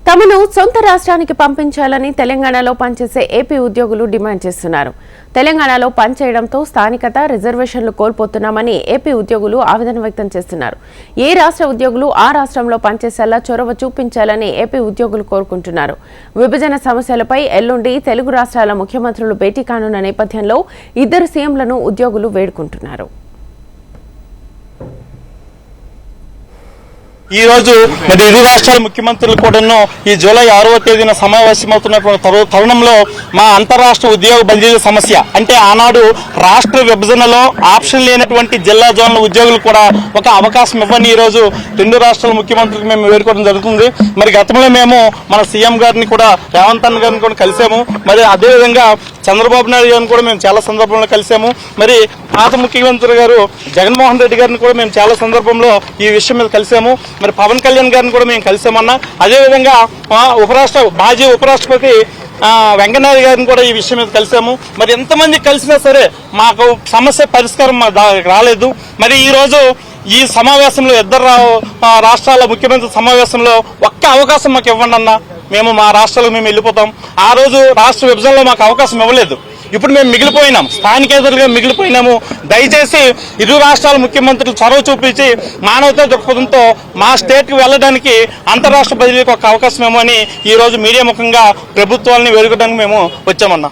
తమను సొంత రాష్ట్రానికి పంపించాలని తెలంగాణలో పనిచేసే ఏపీ ఉద్యోగులు డిమాండ్ చేస్తున్నారు. తెలంగాణలో పనిచేయడంతో స్థానికత రిజర్వేషన్లు కోల్పోతున్నామని ఏపీ ఉద్యోగులు ఆవేదన వ్యక్తం చేస్తున్నారు. ఏ రాష్ట్ర ఉద్యోగులు ఆ రాష్ట్రంలో పనిచేసేలా చొరవ చూపించాలని ఏపీ ఉద్యోగులు కోరుకుంటున్నారు. విభజన సమస్యలపై ఎల్లుండి తెలుగు రాష్ట్రాల ముఖ్యమంత్రులు భేటీ కానున్న నేపథ్యంలో ఇద్దరు సీఎంలను ఉద్యోగులు వేడుకుంటున్నారు. ఈ రోజు మరి ఇరు రాష్ట్రాల ముఖ్యమంత్రులు కూడాను ఈ జూలై 6వ తేదీన సమావేశమవుతున్నటువంటి తరుణంలో మా అంతరాష్ట్ర ఉద్యోగ బదిలీల సమస్య అంటే ఆనాడు రాష్ట్ర విభజనలో ఆప్షన్ లేనటువంటి జిల్లా జోన్ల ఉద్యోగులు కూడా ఒక అవకాశం ఇవ్వని ఈ రోజు రెండు రాష్ట్రాల ముఖ్యమంత్రులకు మేము వేడుకోవడం జరుగుతుంది. మరి గతంలో మేము మన సీఎం గారిని కూడా రేవంత్ అన్న గారిని కూడా కలిసాము. మరి అదేవిధంగా చంద్రబాబు నాయుడు గారిని కూడా మేము చాలా సందర్భంలో కలిసాము. మరి పాత ముఖ్యమంత్రి గారు జగన్మోహన్ రెడ్డి గారిని కూడా మేము చాలా సందర్భంలో ఈ విషయం మీద కలిసాము. మరి పవన్ కళ్యాణ్ గారిని కూడా మేము కలిసామన్నా. అదేవిధంగా మాజీ ఉపరాష్ట్రపతి వెంకయ్యనాయుడు గారిని కూడా ఈ విషయం మీద కలిసాము. మరి ఎంతమంది కలిసినా సరే మాకు సమస్య పరిష్కారం రాలేదు. మరి ఈరోజు ఈ సమావేశంలో ఇద్దరు రాష్ట్రాల ముఖ్యమంత్రి సమావేశంలో ఒక్క అవకాశం మాకు ఇవ్వండి అన్న, మేము మా రాష్ట్రాలకు మేము వెళ్ళిపోతాం. ఆ రోజు రాష్ట్ర విభజనలో మాకు అవకాశం ఇవ్వలేదు. ఇప్పుడు మేము మిగిలిపోయినాం, స్థానికేతరులుగా మిగిలిపోయినాము. దయచేసి ఇరు రాష్ట్రాల ముఖ్యమంత్రులు చొరవ చూపించి మానవతా దృక్పథంతో మా స్టేట్కి వెళ్ళడానికి అంతరాష్ట్ర బదిలీకి ఒక అవకాశం ఏమో అని ఈ రోజు మీడియా ముఖంగా ప్రభుత్వాలని వేడుకోవడానికి మేము వచ్చామన్నా.